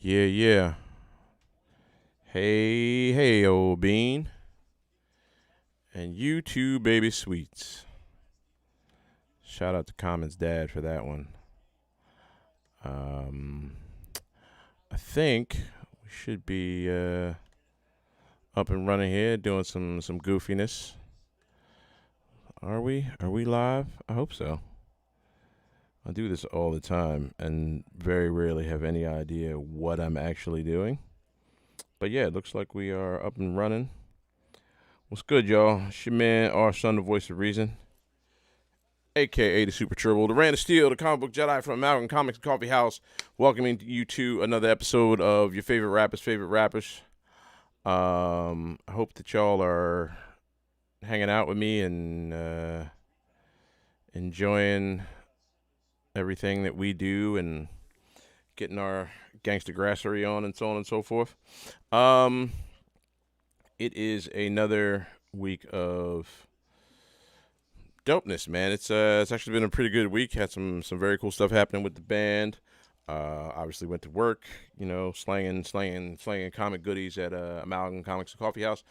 Yeah, yeah. Hey, hey, old bean. And you too, baby sweets. Shout out to Common's dad for that one. Um, I think we should be up and running here, doing some goofiness. Are we? Are we live? I hope so. I do this all the time and very rarely have any idea what I'm actually doing. But yeah, it looks like we are up and running. What's good, y'all? It's your man, our son, the voice of reason, aka the Super Turbo, the Rand of Steel, the comic book Jedi from Amalgam Comics and Coffee House, welcoming you to another episode of your favorite rappers' favorite rappers. I hope that y'all are hanging out with me and enjoying everything that we do and getting our gangstagrassery on and so on and so forth. Um, it is another week of dopeness, man. It's actually been a pretty good week. Had some very cool stuff happening with the band. Obviously went to work, slanging comic goodies at Amalgam Comics and Coffee House.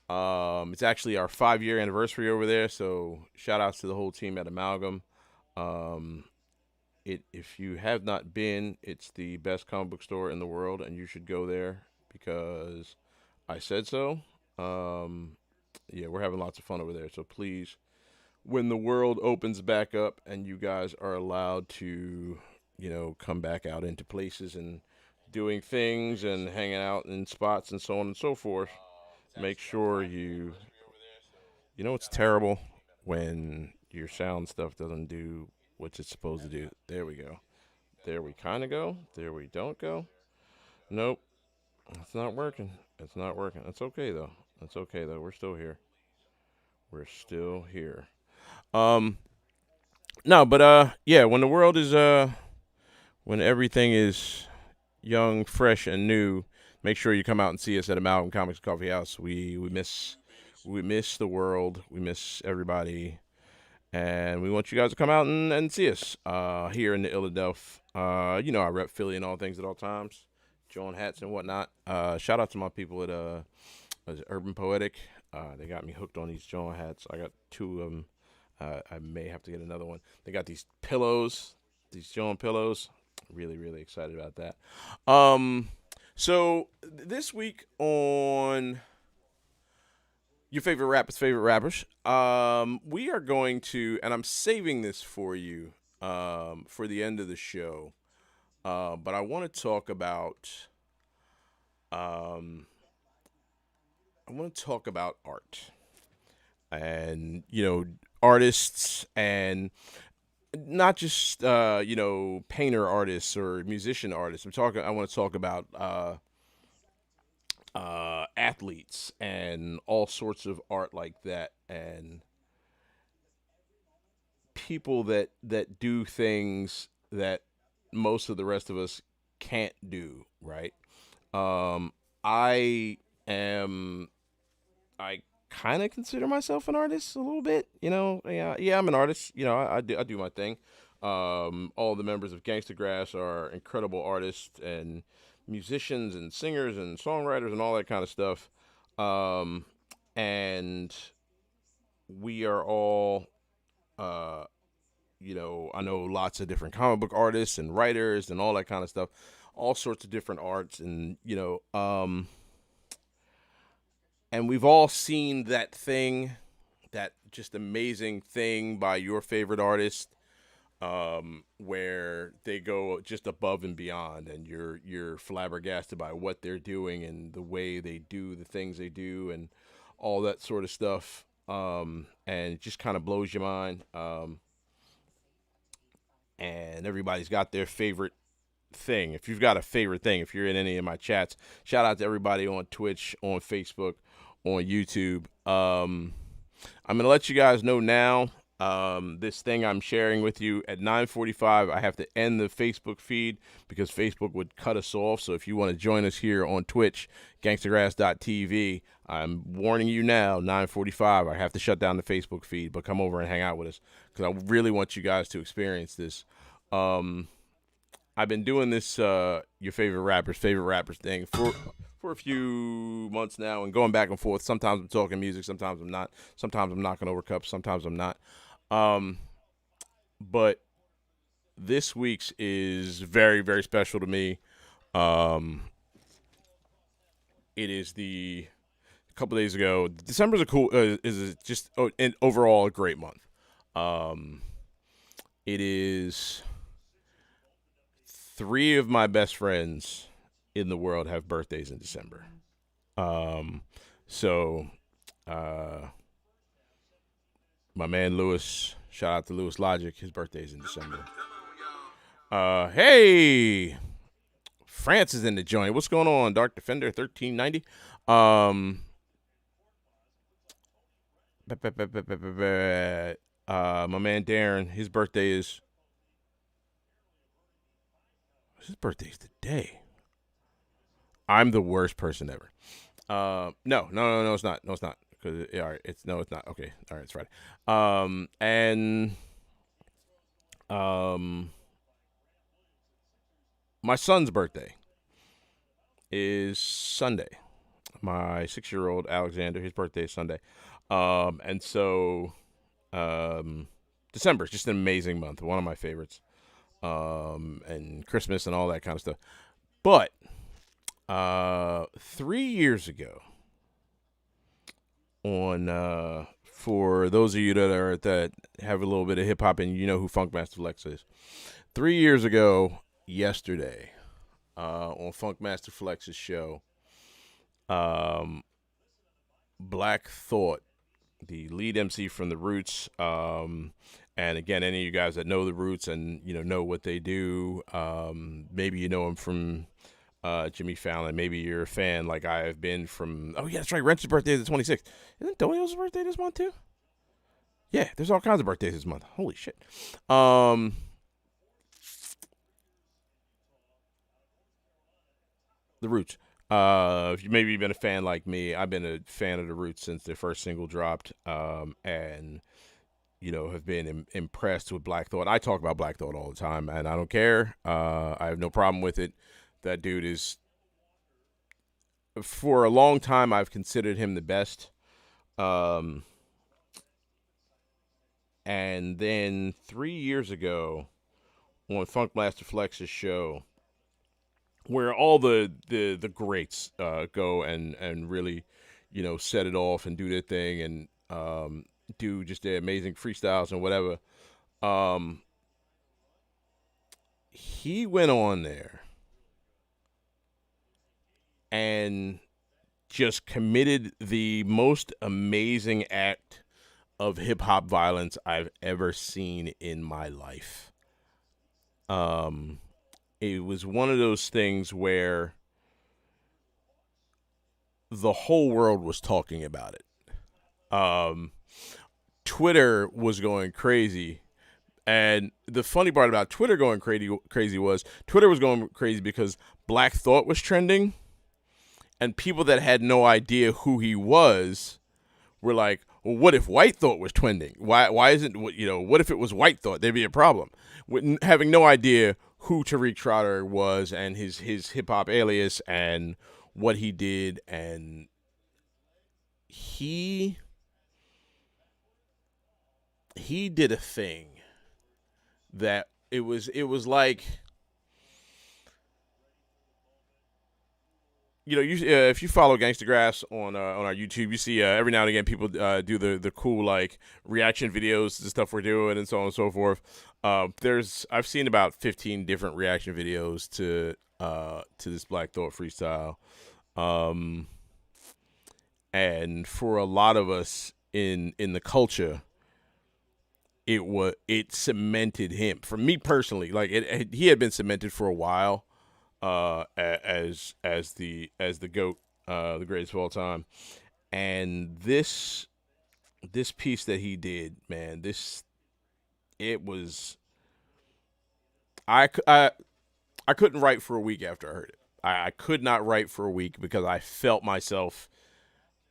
It's actually our 5-year anniversary over there, so shout outs to the whole team at Amalgam. Um, if you have not been, it's the best comic book store in the world, and you should go there because I said so. Um, yeah, we're having lots of fun over there, so please, when the world opens back up and you guys are allowed to, come back out into places and doing things and hanging out in spots and so on and so forth, make sure it's terrible when your sound stuff doesn't do what it's supposed to do. There we go. There we kind of go. There we don't go. Nope. It's not working. It's not working. It's okay though. It's okay though. We're still here. We're still here. Um, no, but yeah, when the world is when everything is young, fresh, and new, make sure you come out and see us at Amalgam Comics Coffee House. We miss the world. We miss everybody, and we want you guys to come out and see us here in the Philadelphia. I rep Philly and all things at all times, John hats and whatnot. Shout out to my people at Urban Poetic. They got me hooked on these John hats. I got two of them. I may have to get another one. They got these pillows, these John pillows. Really, really excited about that. So this week on your favorite rappers, we are going to, and I'm saving this for you, for the end of the show. But I want to talk about, um, art and artists and not just painter artists or musician artists. I want to talk about athletes and all sorts of art like that, and people that do things that most of the rest of us can't do. Right? I am. I kind of consider myself an artist a little bit. Yeah, I'm an artist. I do my thing. All the members of Gangstagrass are incredible artists and musicians and singers and songwriters and all that kind of stuff. Um, and we are all, uh, I know lots of different comic book artists and writers and all that kind of stuff, all sorts of different arts, and and we've all seen that thing, that just amazing thing by your favorite artist, where they go just above and beyond, and you're flabbergasted by what they're doing and the way they do the things they do and all that sort of stuff. And it just kind of blows your mind. And everybody's got their favorite thing. If you've got a favorite thing, if you're in any of my chats, shout out to everybody on Twitch, on Facebook, on YouTube. I'm gonna let you guys know now. This thing I'm sharing with you at 9:45, I have to end the Facebook feed because Facebook would cut us off. So if you want to join us here on Twitch, gangstagrass.tv, I'm warning you now, 9:45, I have to shut down the Facebook feed, but come over and hang out with us because I really want you guys to experience this. Um, I've been doing this your favorite rappers thing for a few months now, and going back and forth. Sometimes I'm talking music, sometimes I'm not. Sometimes I'm knocking over cups, sometimes I'm not. Um, but this week's is very, very special to me. Um, it is the a couple days ago. December's a cool is just an overall a great month. Um, it is three of my best friends in the world have birthdays in December. Um, so uh, my man Lewis, shout out to Lewis Logic, his birthday's in December. Hey, France is in the joint. What's going on, Dark Defender 1390? Um, my man Darren, his birthday's today. I'm the worst person ever. No, it's not. No, it's not. Cause all right, it's not. Okay, all right, it's Friday. And um, my son's birthday is Sunday. My 6-year-old Alexander, his birthday is Sunday. And so December is just an amazing month, one of my favorites. And Christmas and all that kind of stuff. But 3 years ago, on for those of you that have a little bit of hip hop and you know who Funkmaster Flex is, 3 years ago yesterday, on Funkmaster Flex's show, Black Thought, the lead MC from The Roots, and again, any of you guys that know The Roots and know what they do, maybe you know them from Jimmy Fallon. Maybe you're a fan like I have been from. Oh yeah, that's right. Wrench's birthday is the 26th. Isn't Dolio's birthday this month too? Yeah, there's all kinds of birthdays this month. Holy shit. The Roots. If you maybe been a fan like me, I've been a fan of The Roots since their first single dropped, and have been impressed with Black Thought. I talk about Black Thought all the time, and I don't care. I have no problem with it. That dude is, for a long time, I've considered him the best. And then 3 years ago, on Funkmaster Flex's show, where all the greats go and really, set it off and do their thing and do just their amazing freestyles and whatever. He went on there and just committed the most amazing act of hip hop violence I've ever seen in my life. It was one of those things where the whole world was talking about it. Twitter was going crazy. And the funny part about Twitter going crazy was Twitter was going crazy because Black Thought was trending, and people that had no idea who he was were like, well, what if White Thought was trending? Why isn't, what if it was White Thought? There'd be a problem. With having no idea who Tariq Trotter was and his hip-hop alias and what he did, and he did a thing that it was like, if you follow Gangstagrass on our YouTube, you see every now and again people do the cool like reaction videos to stuff we're doing and so on and so forth. I've seen about 15 different reaction videos to this Black Thought freestyle, and for a lot of us in the culture, it cemented him. For me personally, like he had been cemented for a while. As the GOAT, the greatest of all time, and this piece that he did, man, it was, I couldn't write for a week after I heard it. I could not write for a week because I felt myself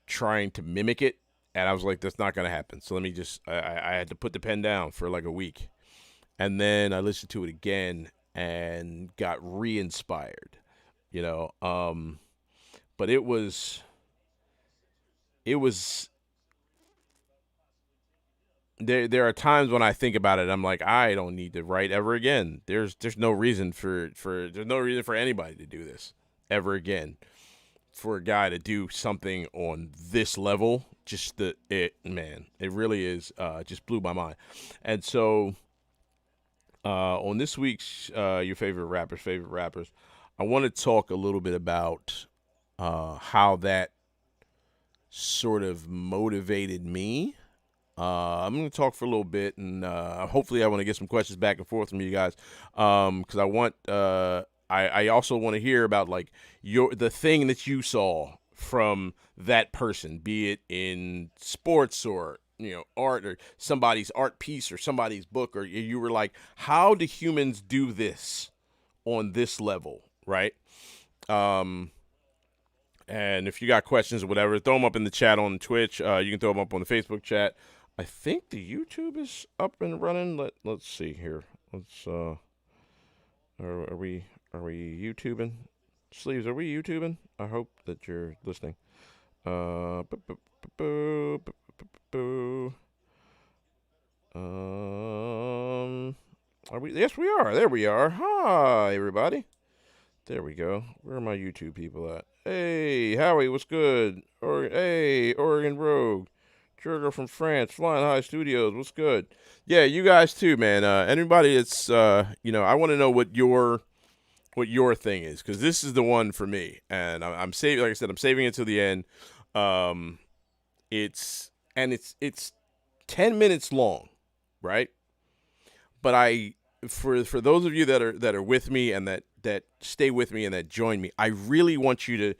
trying to mimic it, and I was like, that's not gonna happen. So let me just, I had to put the pen down for like a week, and then I listened to it again and got re-inspired. You know, but it was there are times when I think about it, I'm like, I don't need to write ever again. There's no reason for there's no reason for anybody to do this ever again. For a guy to do something on this level, just it really is just blew my mind. And so on this week's your favorite rappers, I want to talk a little bit about how that sort of motivated me. I'm going to talk for a little bit, and hopefully, I want to get some questions back and forth from you guys, because I want. I also want to hear about like the thing that you saw from that person, be it in sports or art or somebody's art piece or somebody's book, or you were like, how do humans do this on this level, right? Um, and if you got questions or whatever, throw them up in the chat on Twitch. You can throw them up on the Facebook chat. I think the YouTube is up and running. Let's see here. Let's are we YouTubing? Sleeves, are we YouTubing? I hope that you're listening. Are we? Yes, we are. There we are. Hi, everybody. There we go. Where are my YouTube people at? Hey, Howie, what's good? Hey, Oregon Rogue. Jurgo from France, Flying High Studios, what's good? Yeah, you guys too, man. Anybody that's, I want to know what your thing is, because this is the one for me, and I'm saving. Like I said, I'm saving it to the end. It's 10 minutes long, right? But for those of you that are with me and that stay with me and that join me, I really want you to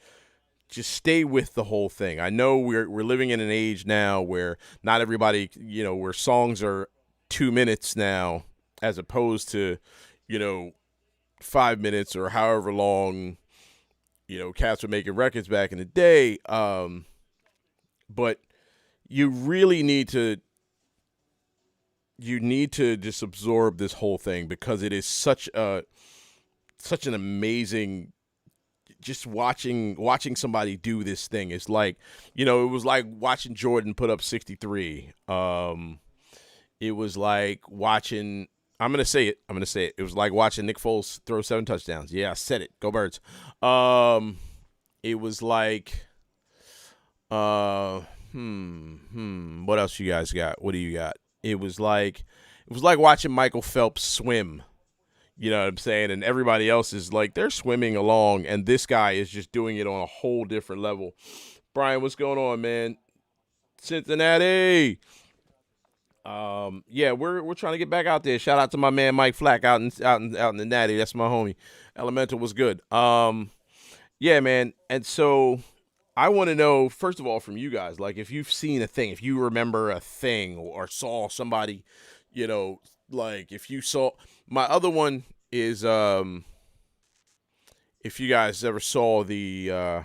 just stay with the whole thing. I know we're living in an age now where not everybody, where songs are 2 minutes now, as opposed to, 5 minutes or however long, cats were making records back in the day. But you really need to just absorb this whole thing, because it is such an amazing, just watching somebody do this thing. It's like, it was like watching Jordan put up 63. It was like watching, I'm going to say it. It was like watching Nick Foles throw 7 touchdowns. Yeah, I said it. Go Birds. It was like, what else you guys got? What do you got? It was like watching Michael Phelps swim. You know what I'm saying? And everybody else is like, they're swimming along, and this guy is just doing it on a whole different level. Brian, what's going on, man? Cincinnati. Yeah, we're trying to get back out there. Shout out to my man Mike Flack out in the Natty. That's my homie. Elemental was good. Yeah, man. And so I want to know, first of all, from you guys, like, if you've seen a thing, if you remember a thing or saw somebody, like if you saw. My other one is if you guys ever saw the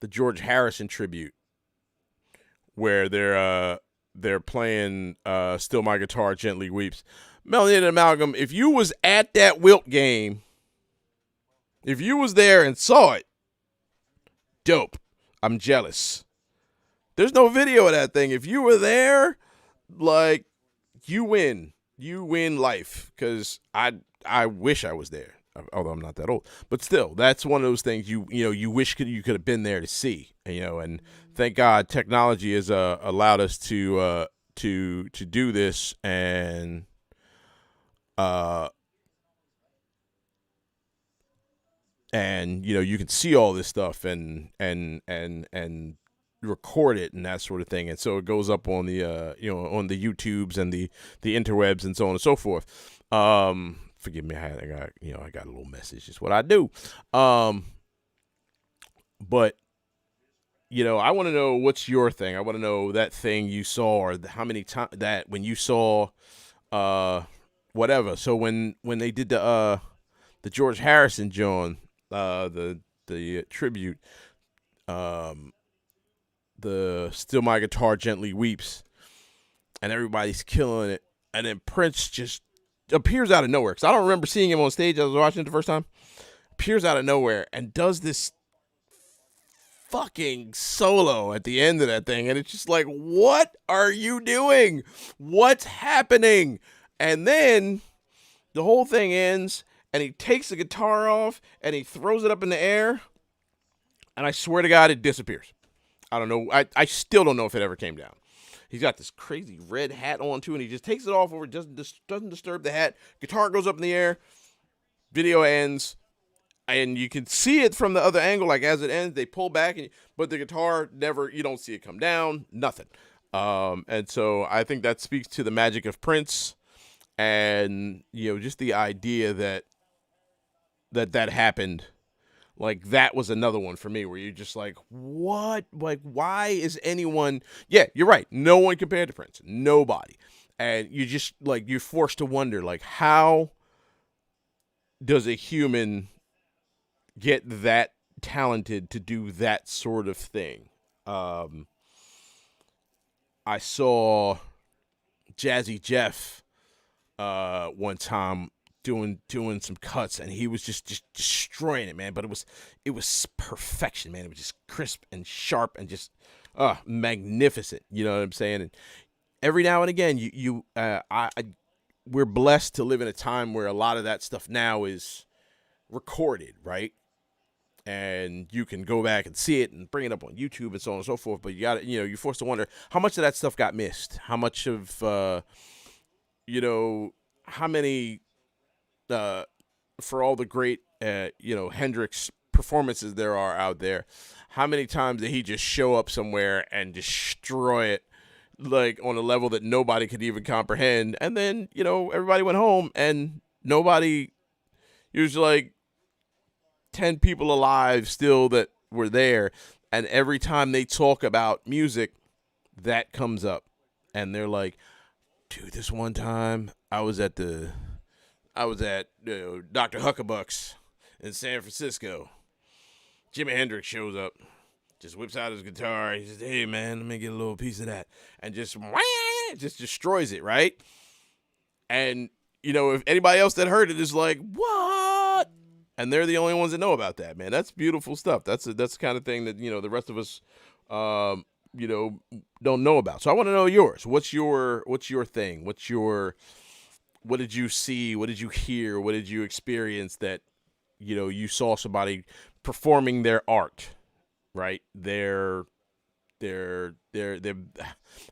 George Harrison tribute, where they're playing Still My Guitar Gently Weeps. Melanie and Amalgam, if you was at that Wilt game, if you was there and saw it, dope. I'm jealous. There's no video of that thing. If you were there, like, you win. You win life, because I wish I was there, although I'm not that old. But still, that's one of those things you wish you could have been there to see. And thank God technology has allowed us to do this, and you can see all this stuff and record it and that sort of thing, and so it goes up on the on the YouTubes and the interwebs and so on and so forth. Forgive me, I got a little message. It's what I do. But I want to know, what's your thing. I want to know that thing you saw, or how many times that when you saw whatever. So when they did the George Harrison John, the tribute, the Still My Guitar Gently Weeps, and everybody's killing it. and then Prince just appears out of nowhere. Because I don't remember seeing him on stage as I was watching it the first time. Appears out of nowhere and does this fucking solo at the end of that thing. And it's just like, what are you doing? What's happening? And then the whole thing ends, and he takes the guitar off, and he throws it up in the air. And I swear to God, it disappears. I don't know. I still don't know if it ever came down. He's got this crazy red hat on, too, and he just takes it off over, doesn't disturb the hat. Guitar goes up in the air. Video ends. And you can see it from the other angle, like as it ends, they pull back, but the guitar never, you don't see it come down, nothing. And so I think that speaks to the magic of Prince, and just the idea that happened. Like, that was another one for me where you're just like, what? Like, why is anyone? Yeah, you're right. No one compared to Prince. Nobody. And you just like, you're forced to wonder, like, how does a human get that talented to do that sort of thing? I saw Jazzy Jeff one time doing some cuts, and he was just destroying it, man. But it was perfection, man. It was just crisp and sharp and just magnificent. You know what I'm saying? And every now and again, we're blessed to live in a time where a lot of that stuff now is recorded, right? And you can go back and see it and bring it up on YouTube and so on and so forth. But you got to, you're forced to wonder how much of that stuff got missed. How much of, how many, for all the great, Hendrix performances there are out there, how many times did he just show up somewhere and destroy it, like on a level that nobody could even comprehend? And then, everybody went home and nobody, usually like 10 people alive still that were there, and every time they talk about music, that comes up, and they're like, dude, this one time I was at Dr. Huckabuck's in San Francisco. Jimi Hendrix shows up, just whips out his guitar, he says, hey man, let me get a little piece of that, and just destroys it, right? And if anybody else that heard it is like, what? And they're the only ones that know about that, man. That's beautiful stuff. That's the kind of thing that, the rest of us, don't know about. So I want to know yours. What's your thing? What did you see? What did you hear? What did you experience that, you saw somebody performing their art, right? Their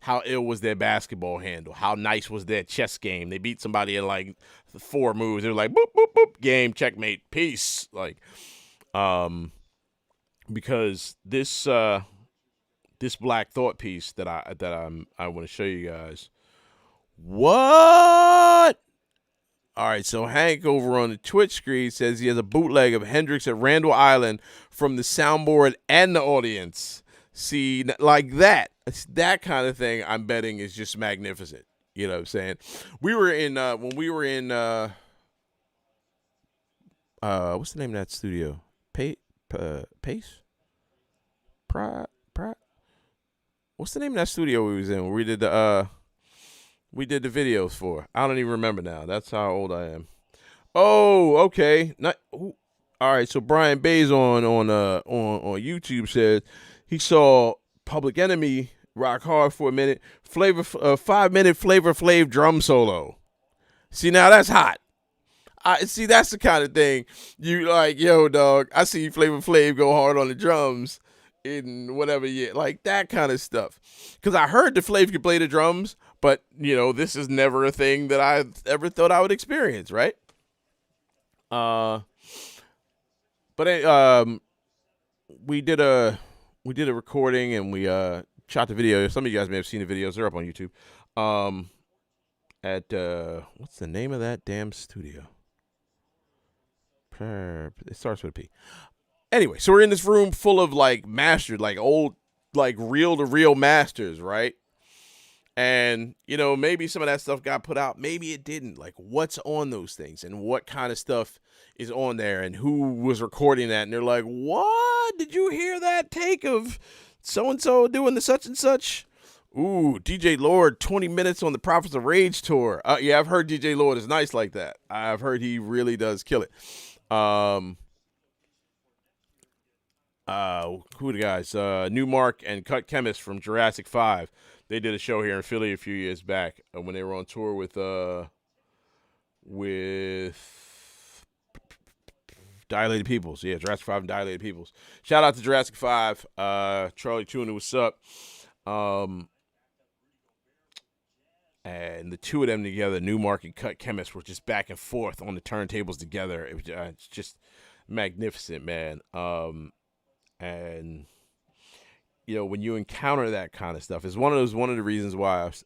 how ill was their basketball handle? How nice was their chess game? They beat somebody in like 4 moves. They were like, boop, boop, boop, game, checkmate, peace. Like, because this Black Thought piece that I want to show you guys. What? All right, so Hank over on the Twitch screen says he has a bootleg of Hendrix at Randall Island from the soundboard and the audience. See, like that. It's that kind of thing, I'm betting, is just magnificent. You know what I'm saying? We were in, when we were in, what's the name of that studio? Pace? What's the name of that studio we was in where we did the videos for? I don't even remember now. That's how old I am. Oh, okay. All right, so Brian Bays on YouTube says he saw Public Enemy rock hard for a minute. 5-minute Flavor Flav drum solo. See, now that's hot. See, that's the kind of thing you like, yo, dog. I see Flavor Flav go hard on the drums in whatever year, like that kind of stuff. Because I heard that Flav could play the drums, but this is never a thing that I ever thought I would experience, right? But we did a recording and we shot the video. Some of you guys may have seen the videos; they're up on YouTube. At what's the name of that damn studio? It starts with a P. Anyway, so we're in this room full of like masters, like old, like reel-to-reel masters, right? And, maybe some of that stuff got put out. Maybe it didn't. Like, what's on those things and what kind of stuff is on there and who was recording that? And they're like, what? Did you hear that take of so-and-so doing the such and such? Ooh, DJ Lord, 20 minutes on the Prophets of Rage tour. Yeah, I've heard DJ Lord is nice like that. I've heard he really does kill it. Um, who are the guys? Newmark and Cut Chemist from Jurassic 5. They did a show here in Philly a few years back when they were on tour with Dilated Peoples. Yeah, Jurassic 5 and Dilated Peoples. Shout out to Jurassic 5. Charlie Tuna, what's up? Um, and the two of them together, Newmark and Cut Chemist, were just back and forth on the turntables together. It's just magnificent, man. And when you encounter that kind of stuff, it's one of the reasons why I was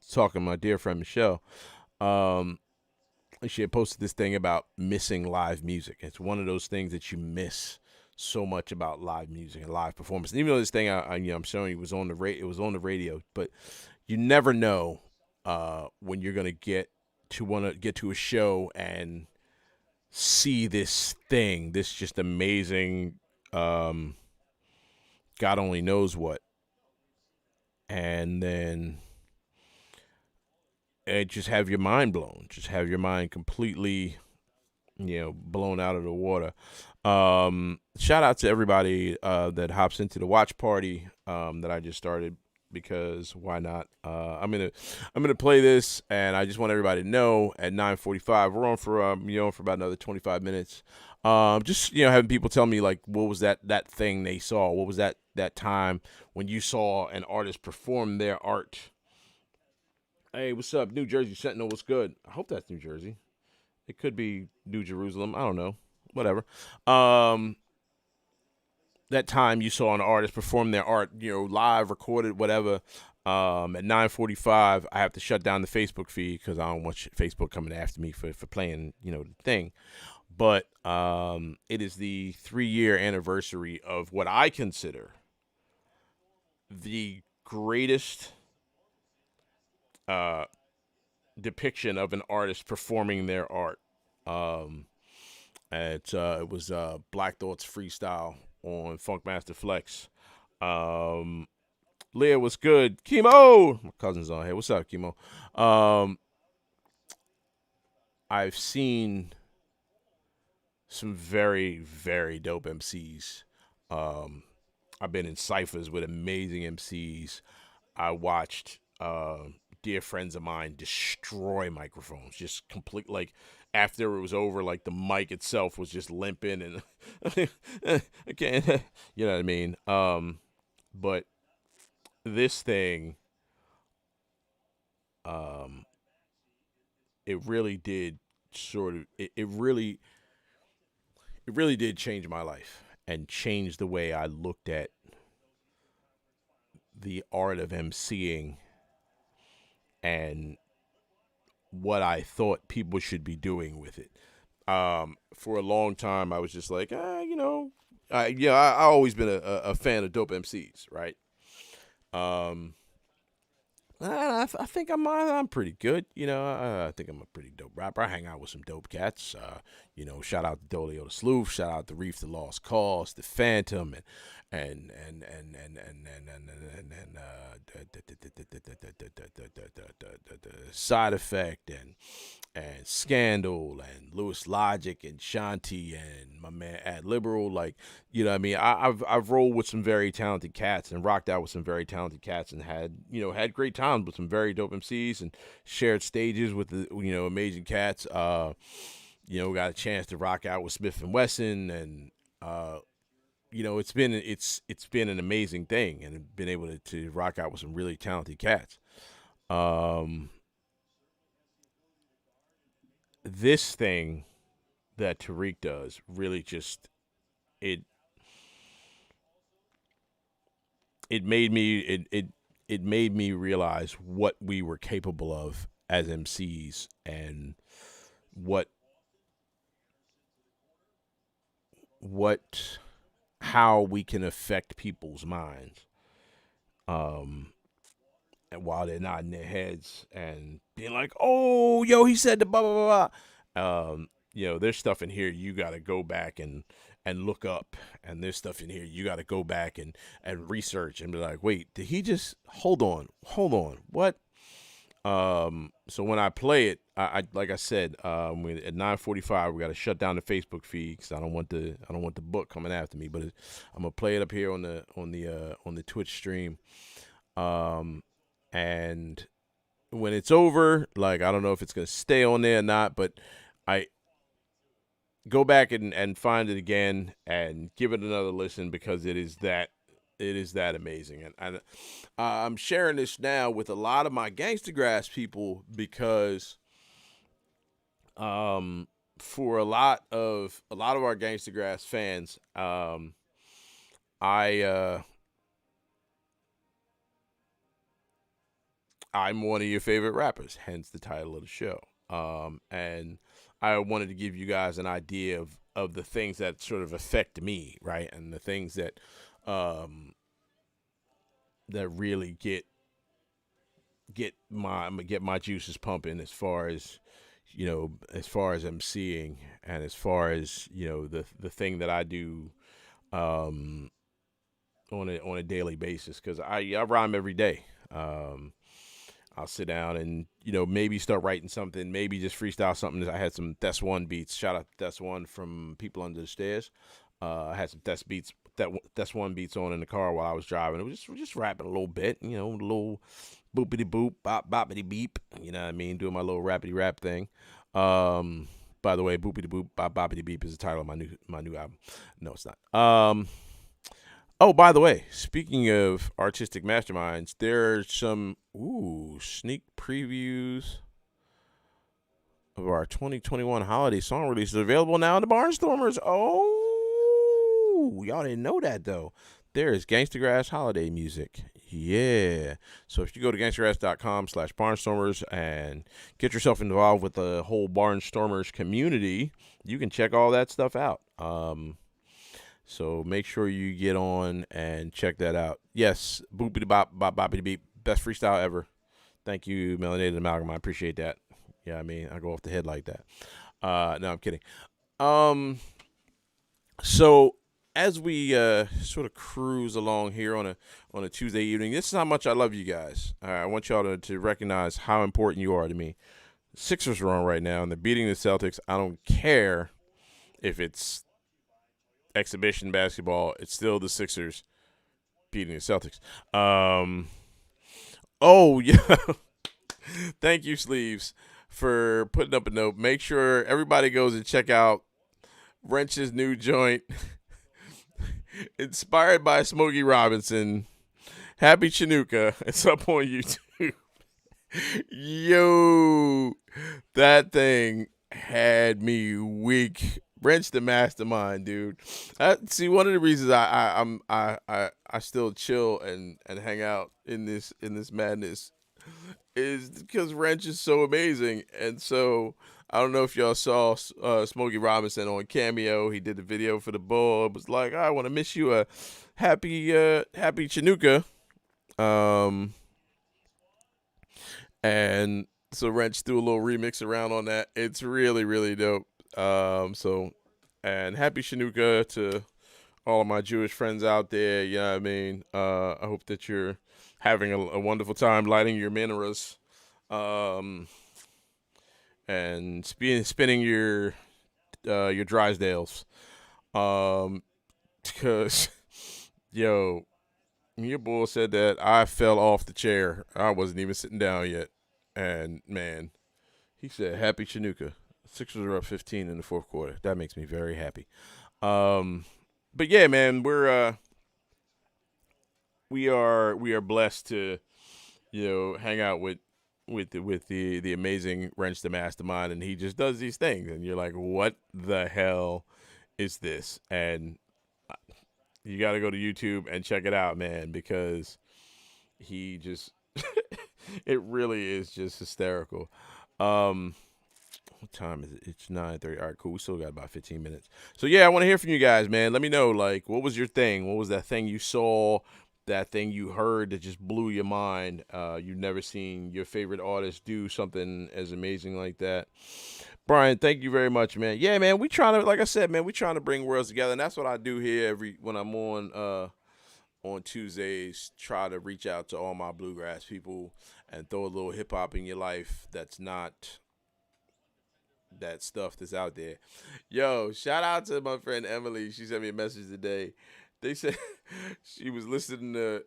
talking to my dear friend Michelle. Um, she had posted this thing about missing live music. It's one of those things that you miss so much about live music and live performance. And even though this thing I'm showing you was on it was on the radio, but you never know when you're gonna want to get to a show and see this just amazing, God only knows what, and then just have your mind blown, just have your mind completely, blown out of the water. Shout out to everybody that hops into the watch party that I just started, because why not? I'm gonna play this, and I just want everybody to know at 9:45 we're on for about another 25 minutes. Just having people tell me, like, what was that thing they saw? What was that time when you saw an artist perform their art? Hey, what's up, New Jersey Sentinel? What's good? I hope that's New Jersey. It could be New Jerusalem. I don't know. Whatever. That time you saw an artist perform their art, live, recorded, whatever. At 9:45, I have to shut down the Facebook feed because I don't want Facebook coming after me for playing, the thing. But it is the 3-year anniversary of what I consider the greatest depiction of an artist performing their art. It was Black Thought's freestyle on Funkmaster Flex. Leah, what's good? Chemo, my cousin's on here. What's up, Chemo? I've seen some very, very dope MCs. I've been in ciphers with amazing MCs. I watched dear friends of mine destroy microphones, just complete, like, after it was over, like the mic itself was just limping and I can't, you know what I mean? But this thing, um, it really did it really did change my life and change the way I looked at the art of emceeing and what I thought people should be doing with it. For a long time, I was just like, I always been a fan of dope MCs, right? I think I'm pretty good. I think I'm a pretty dope rapper. I hang out with some dope cats. Shout out to Dolio the Sleuth. Shout out to Reef the Lost Cause, the Phantom, and Side Effect and Scandal and Lewis Logic and Shanti and my man Ad Liberal. Like, what I mean? I've rolled with some very talented cats and rocked out with some very talented cats and had great times with some very dope MCs and shared stages with the amazing cats. Got a chance to rock out with Smith and Wesson, and it's been an amazing thing, and been able to rock out with some really talented cats. This thing that Tariq does really just it it made me it made me realize what we were capable of as MCs, and what how we can affect people's minds, and while they're nodding their heads and being like, "Oh, yo, he said the blah blah blah blah." there's stuff in here you got to go back and look up, and there's stuff in here you got to go back and research and be like, wait, did he just hold on, what? So when I play it, I like I said, at 9:45 we got to shut down the Facebook feed because I don't want the book coming after me. But I'm gonna play it up here on the Twitch stream. And when it's over, like I don't know if it's gonna stay on there or not, but I go back and find it again and give it another listen because it is that amazing. And I'm sharing this now with a lot of my Gangstagrass people because for a lot of our Gangstagrass fans, I I'm one of your favorite rappers, hence the title of the show. And I wanted to give you guys an idea of the things that sort of affect me, right? And the things um, that really get my juices pumping as far as emceeing and as far as the thing that I do um, on a daily basis because I rhyme every day. I'll sit down and maybe start writing something, maybe just freestyle something. I had some Thes One beats. Shout out to Thes One from People Under the Stairs. I had some Thes One beats on in the car while I was driving. It was just rapping a little bit, a little boopity boop, bop boppity beep. You know what I mean? Doing my little rappity rap thing. By the way, boopity boop, bop boppity beep is the title of my new album. No, it's not. Oh, by the way, speaking of artistic masterminds, there are some sneak previews of our 2021 holiday song releases available now in the Barnstormers. Oh, y'all didn't know that though. There is Gangstagrass holiday music. Yeah. So if you go to gangstagrass.com/barnstormers and get yourself involved with the whole Barnstormers community, you can check all that stuff out. So make sure you get on and check that out. Yes, boopity bop, bop, boppity beep. Best freestyle ever. Thank you, Melanated Amalgam. I appreciate that. Yeah, I mean, I go off the head like that. No, I'm kidding. So as we sort of cruise along here on a Tuesday evening, this is how much I love you guys. I want y'all to recognize how important you are to me. The Sixers are on right now, and they're beating the Celtics. I don't care if it's exhibition basketball. It's still the Sixers beating the Celtics. Oh, yeah. Thank you, Sleeves, for putting up a note. Make sure everybody goes and check out Wrench's new joint, inspired by Smokey Robinson. Happy Chinooka. It's up on YouTube. Yo, that thing had me weak. Wrench the mastermind, dude. See, one of the reasons I still chill and hang out in this madness is because Wrench is so amazing. And so I don't know if y'all saw Smokey Robinson on Cameo. He did the video for the Bull. It was like, I want to miss you a happy Chinooka. And so Wrench threw a little remix around on that. It's really, really dope. And happy Chinooka to all of my Jewish friends out there. You know what I mean? I hope that you're having a wonderful time lighting your menorahs, and spinning your Drysdales. Because yo, your boy said that I fell off the chair. I wasn't even sitting down yet, and man, he said happy Chinooka. Sixers are up 15 in the fourth quarter. That makes me very happy. But yeah, man, we are blessed to hang out with the amazing Wrench the Mastermind, and he just does these things, and you're like, what the hell is this? And you got to go to YouTube and check it out, man, because he just it really is just hysterical. What time is it? It's 9:30. All right, cool. We still got about 15 minutes. So yeah, I want to hear from you guys, man. Let me know, like, what was your thing? What was that thing you saw? That thing you heard that just blew your mind? You've never seen your favorite artist do something as amazing like that. Brian, thank you very much, man. Yeah, man, we trying to, like I said, man, we trying to bring worlds together, and that's what I do here every when I'm on Tuesdays. Try to reach out to all my bluegrass people and throw a little hip hop in your life. That's not that stuff that's out there. Yo, shout out to my friend Emily. She sent me a message today. They said she was listening to.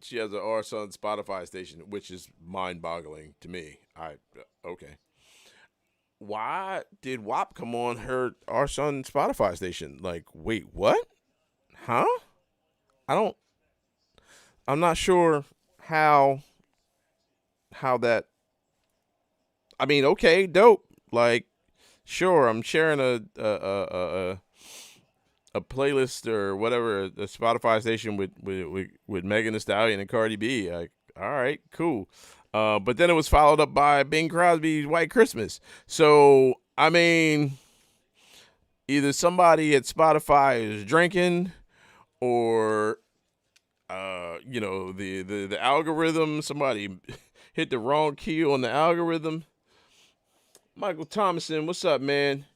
She has an R Sun Spotify station, which is mind boggling to me. Okay. Why did WAP come on her our son Spotify station? Like, wait, what? Huh? I don't. I'm not sure how that. I mean, okay, dope. Like, sure, I'm sharing a playlist or whatever, a Spotify station with Megan Thee Stallion and Cardi B. Like, all right, cool. But then it was followed up by Bing Crosby's White Christmas. So I mean, either somebody at Spotify is drinking, or the algorithm. Somebody hit the wrong key on the algorithm. Michael Thomason, what's up, man?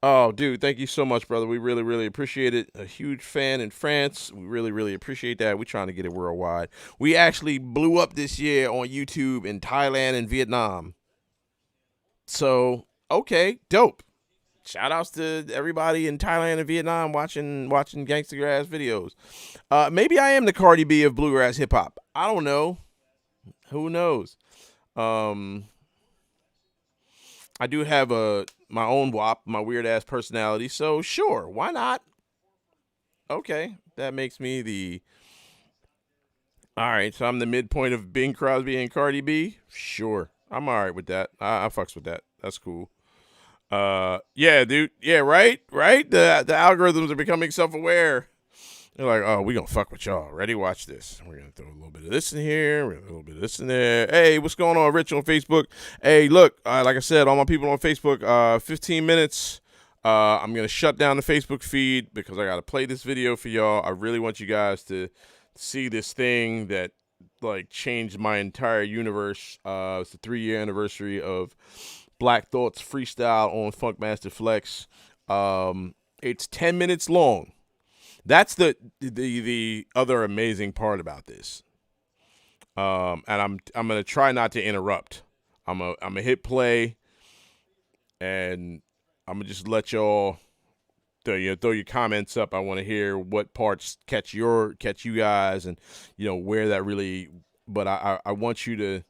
Oh, dude, thank you so much, brother. We really, really appreciate it. A huge fan in France. We really, really appreciate that. We're trying to get it worldwide. We actually blew up this year on YouTube in Thailand and Vietnam. So, okay, dope. Shout outs to everybody in Thailand and Vietnam watching Gangstagrass videos. Maybe I am the Cardi B of bluegrass hip hop. I don't know. Who knows? Um, I do have my own WAP, my weird ass personality. So sure, why not? Okay, that makes me the. All right, so I'm the midpoint of Bing Crosby and Cardi B. Sure, I'm all right with that. I fucks with that. That's cool. Yeah, dude. Yeah, right, right. The algorithms are becoming self aware. They're like, oh, we gonna fuck with y'all. Ready? Watch this. We're gonna throw a little bit of this in here, a little bit of this in there. Hey, what's going on, Rich on Facebook? Hey, look, like I said, all my people on Facebook, 15 minutes. I'm gonna shut down the Facebook feed because I gotta play this video for y'all. I really want you guys to see this thing that like changed my entire universe. It's the 3-year anniversary of Black Thought's freestyle on Funkmaster Flex. It's 10 minutes long. That's the other amazing part about this. And I'm gonna try not to interrupt. I'm gonna hit play, and I'm gonna just let y'all throw your comments up. I want to hear what parts catch you guys, and where that really. But I want you to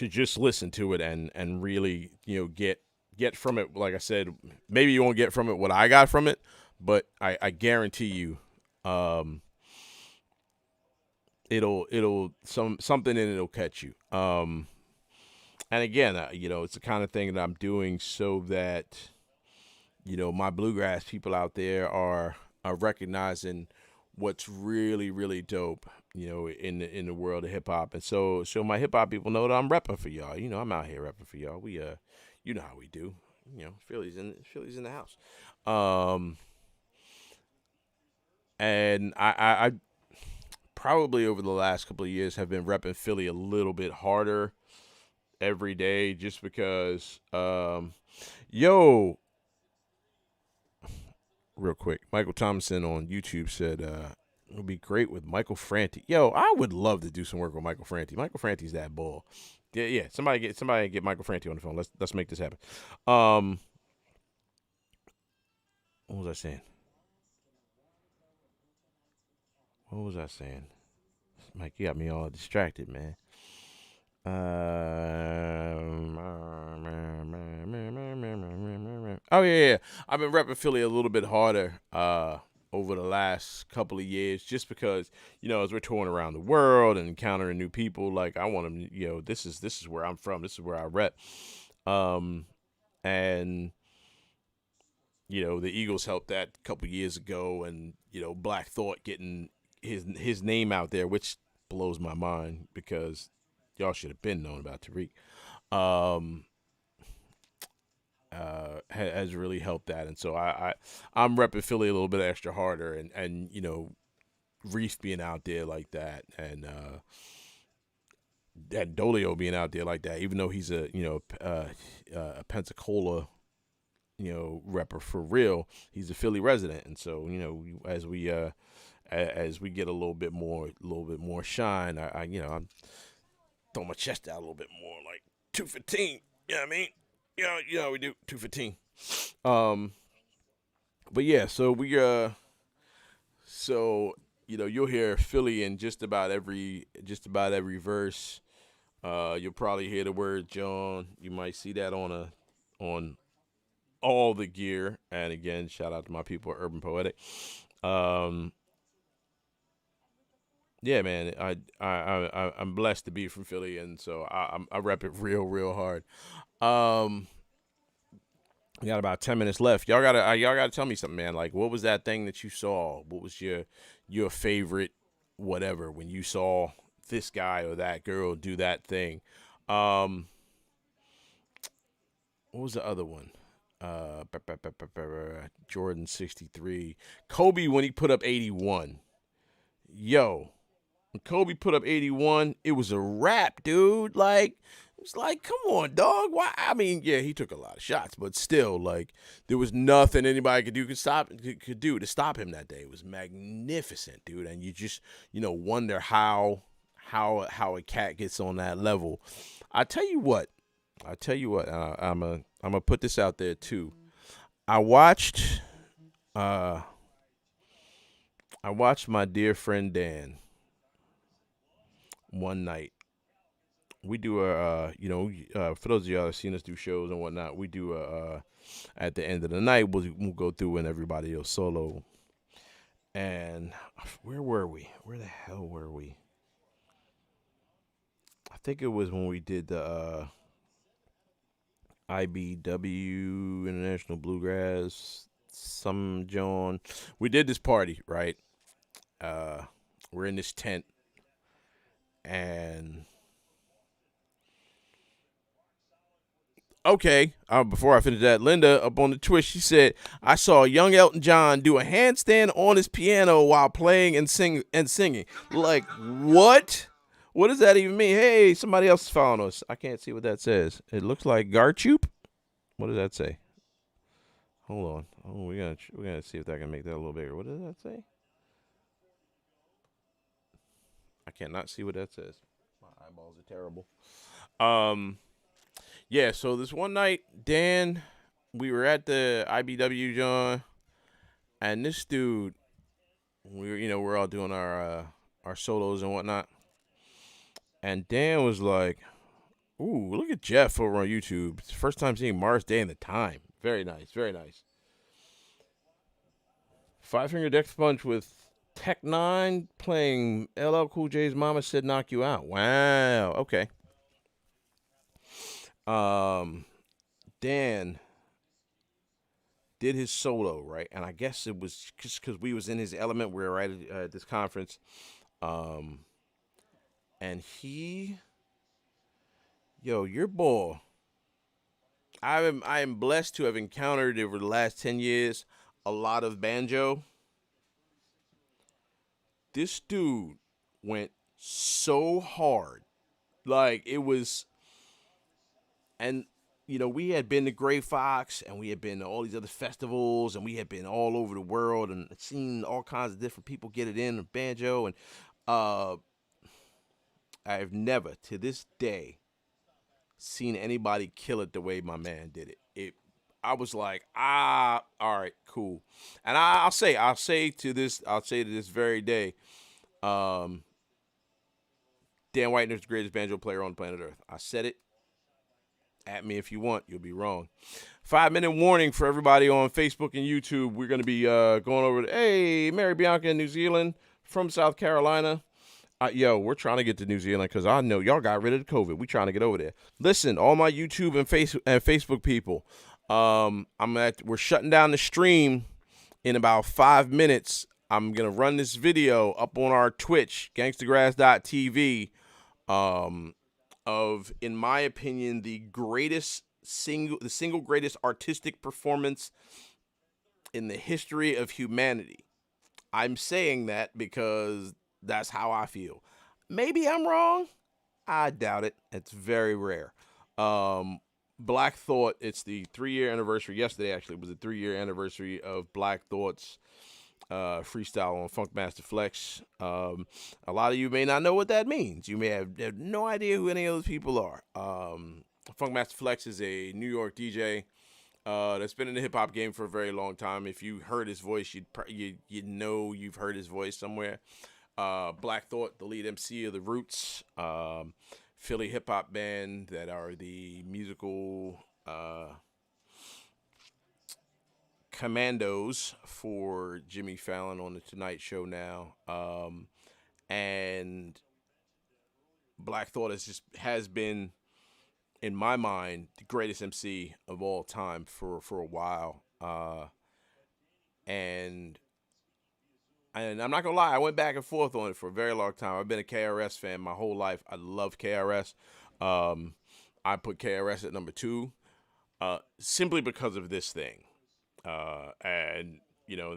just listen to it and really get from it. Like I said, maybe you won't get from it what I got from it, but I guarantee you, it'll something in it'll catch you. And again, it's the kind of thing that I'm doing so that my bluegrass people out there are recognizing what's really really dope, in the world of hip hop, and so my hip hop people know that I'm repping for y'all. I'm out here repping for y'all. We you know how we do. Philly's in the house. Um, and I probably over the last couple of years have been repping Philly a little bit harder every day, just because. Yo, real quick, Michael Thompson on YouTube said it would be great with Michael Franti. Yo, I would love to do some work with Michael Franti. Michael Franti's that bull. Yeah, yeah. Somebody get Michael Franti on the phone. Let's make this happen. Um, what was I saying? What was I saying? Mike, you got me all distracted, man. Oh yeah. I've been repping Philly a little bit harder over the last couple of years, just because as we're touring around the world and encountering new people, like I want them. This is where I'm from. This is where I rep. Um, and the Eagles helped that a couple years ago, and Black Thought getting his name out there, which blows my mind because y'all should have been known about Tariq. Um, has really helped that, and so I'm repping Philly a little bit extra harder, and Reef being out there like that, and that Dolio being out there like that, even though he's a a Pensacola rapper for real, he's a Philly resident, and so as we get a little bit more shine, I'm throwing my chest out a little bit more, like 215. You know what I mean? We do 215. Um, but yeah, so you'll hear Philly in just about every verse. You'll probably hear the word John. You might see that on all the gear. And again, shout out to my people at Urban Poetic. Um, yeah, man, I'm blessed to be from Philly, and so I rep it real hard. Um, we got about 10 minutes left. Y'all gotta tell me something, man. Like, what was that thing that you saw? What was your favorite whatever when you saw this guy or that girl do that thing? Um, what was the other one? Jordan 63. Kobe when he put up 81. Yo, when Kobe put up 81, it was a wrap, dude. Like, it's like, come on, dog. Why? I mean, yeah, he took a lot of shots, but still, like, there was nothing anybody could do to stop him that day. It was magnificent, dude. And you just, wonder how a cat gets on that level. I tell you what. I'm gonna put this out there too. I watched I watched my dear friend Dan one night. We do for those of y'all that seen us do shows and whatnot, we do at the end of the night we'll go through and everybody will solo. And where were we? Where the hell were we? I think it was when we did the IBW International Bluegrass some John. We did this party, right? Uh we're in this tent and okay, before I finish that, Linda up on the Twitch, she said, I saw young Elton John do a handstand on his piano while playing and singing. Like, what? What does that even mean? Hey, somebody else is following us. I can't see what that says. It looks like Garchoop. What does that say? Hold on. Oh, we're gonna see if I can make that a little bigger. What does that say? I cannot see what that says. My eyeballs are terrible. Um, yeah. So this one night, Dan, we were at the IBW John, and this dude, we're all doing our solos and whatnot, and Dan was like, "Ooh, look at Jeff over on YouTube. It's the first time seeing Mars Day and the Time. Very nice, very nice. Five Finger Dex Punch with Tech Nine playing LL Cool J's Mama Said Knock You Out. Wow. Okay. Um, Dan did his solo right, and I guess it was just because we was in his element. We were right at this conference, um, and your boy. I am blessed to have encountered over the last 10 years a lot of banjo. This dude went so hard, like it was, and we had been to Gray Fox and we had been to all these other festivals and we had been all over the world and seen all kinds of different people get it in banjo and uh I've never to this day seen anybody kill it the way my man did it. I was like, all right, cool. And I'll say to this very day, um, Dan Whitener's the greatest banjo player on planet Earth. I said it. At me if you want. You'll be wrong. 5-minute warning for everybody on Facebook and YouTube. We're going to be going over to, hey, Mary Bianca in New Zealand from South Carolina. We're trying to get to New Zealand because I know y'all got rid of the COVID. We trying to get over there. Listen, all my YouTube and Facebook people, we're shutting down the stream in about 5 minutes. I'm going to run this video up on our Twitch, gangstagrass.tv, of, in my opinion, the single greatest artistic performance in the history of humanity. I'm saying that because that's how I feel. Maybe I'm wrong. I doubt it. It's very rare. Um, Black Thought. It's the 3 year anniversary. Yesterday, actually, was the 3 year anniversary of Black Thought's freestyle on Funkmaster Flex. A lot of you may not know what that means. You may have no idea who any of those people are. Funkmaster Flex is a New York DJ that's been in the hip hop game for a very long time. If you heard his voice, you'd know you've heard his voice somewhere. Black Thought, the lead MC of the Roots, Philly hip hop band that are the musical commandos for Jimmy Fallon on the Tonight Show now. And Black Thought has been, in my mind, the greatest MC of all time for a while. And I'm not gonna lie, I went back and forth on it for a very long time. I've been a KRS fan my whole life. I love KRS. I put KRS at number two, simply because of this thing. And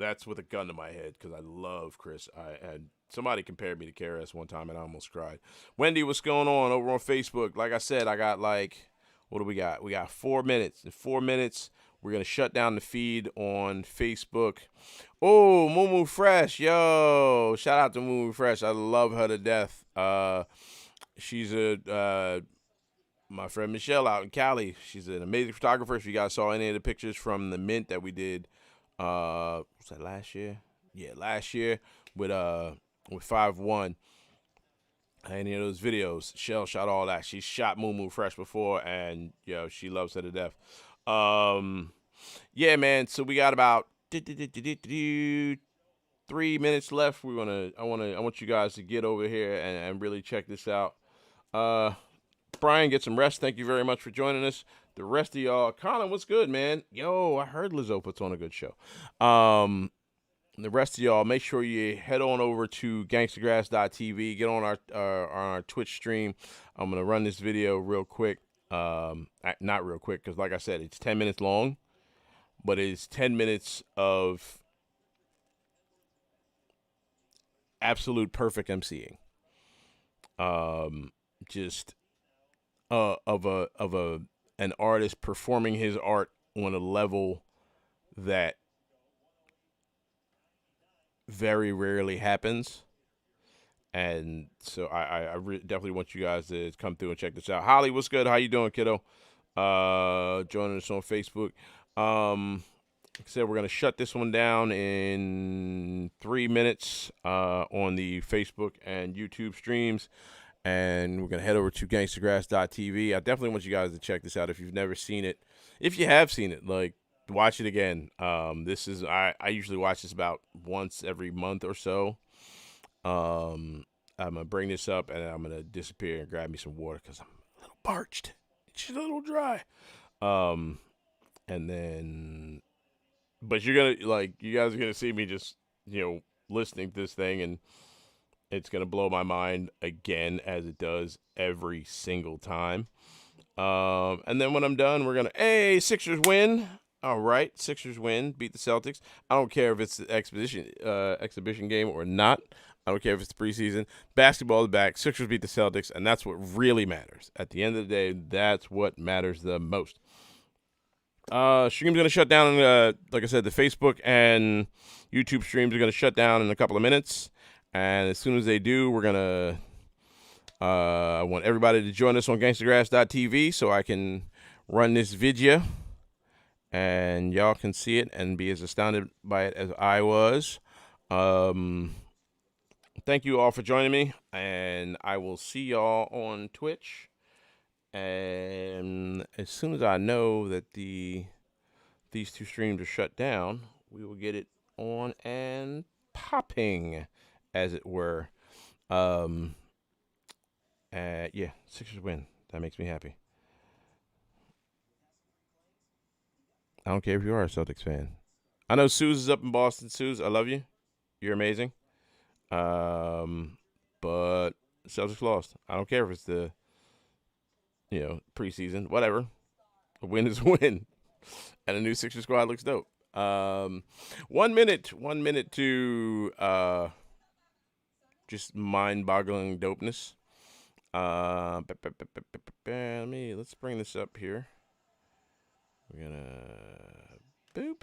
that's with a gun to my head because I love Chris. I had somebody compared me to KRS one time and I almost cried. Wendy, what's going on over on Facebook? Like I said, I got what do we got? We got 4 minutes. In 4 minutes, we're gonna shut down the feed on Facebook. Oh, Moo Fresh, yo! Shout out to Moo Fresh. I love her to death. She's my friend Michelle out in Cali. She's an amazing photographer. If you guys saw any of the pictures from the Mint that we did, was that last year? Yeah, last year with 5-1. Any of those videos, Shell shot all that. She shot Moo Fresh before, and she loves her to death. Yeah, man. So we got about 3 minutes left. I want you guys to get over here and really check this out. Brian, get some rest. Thank you very much for joining us. The rest of y'all, Colin, what's good, man? Yo, I heard Lizzo puts on a good show. The rest of y'all, make sure you head on over to gangstagrass.tv. Get on our Twitch stream. I'm gonna run this video real quick. Not real quick, because like I said, it's 10 minutes long, but it's 10 minutes of absolute perfect emceeing. Just of an artist performing his art on a level that very rarely happens. And so I definitely want you guys to come through and check this out. Holly, what's good? How you doing, kiddo? Joining us on Facebook. Like I said, we're going to shut this one down in 3 minutes on the Facebook and YouTube streams. And we're going to head over to gangstagrass.tv. I definitely want you guys to check this out if you've never seen it. If you have seen it, watch it again. I usually watch this about once every month or so. I'm going to bring this up and I'm going to disappear and grab me some water because I'm a little parched. It's just a little dry. And then, but you're going to, you guys are going to see me just, listening to this thing, and it's going to blow my mind again, as it does every single time. And then when I'm done, we're going to, hey, Sixers win. All right, Sixers win, beat the Celtics. I don't care if it's the exhibition game or not. I don't care if it's the preseason. Basketball is back. Sixers beat the Celtics, and that's what really matters. At the end of the day, that's what matters the most. Stream's going to shut down, like I said, the Facebook and YouTube streams are going to shut down in a couple of minutes. And as soon as they do, we're going to I want everybody to join us on gangstagrass.tv so I can run this video and y'all can see it and be as astounded by it as I was. Thank you all for joining me, and I will see y'all on Twitch. And as soon as I know that these two streams are shut down, we will get it on and popping, as it were. Yeah, Sixers win. That makes me happy. I don't care if you are a Celtics fan. I know Suze is up in Boston. Suze, I love you. You're amazing. But Celtics lost. I don't care if it's the preseason. Whatever. A win is a win. And the new Sixers squad looks dope. 1 minute to just mind-boggling dopeness. Let's bring this up here. We're gonna boop.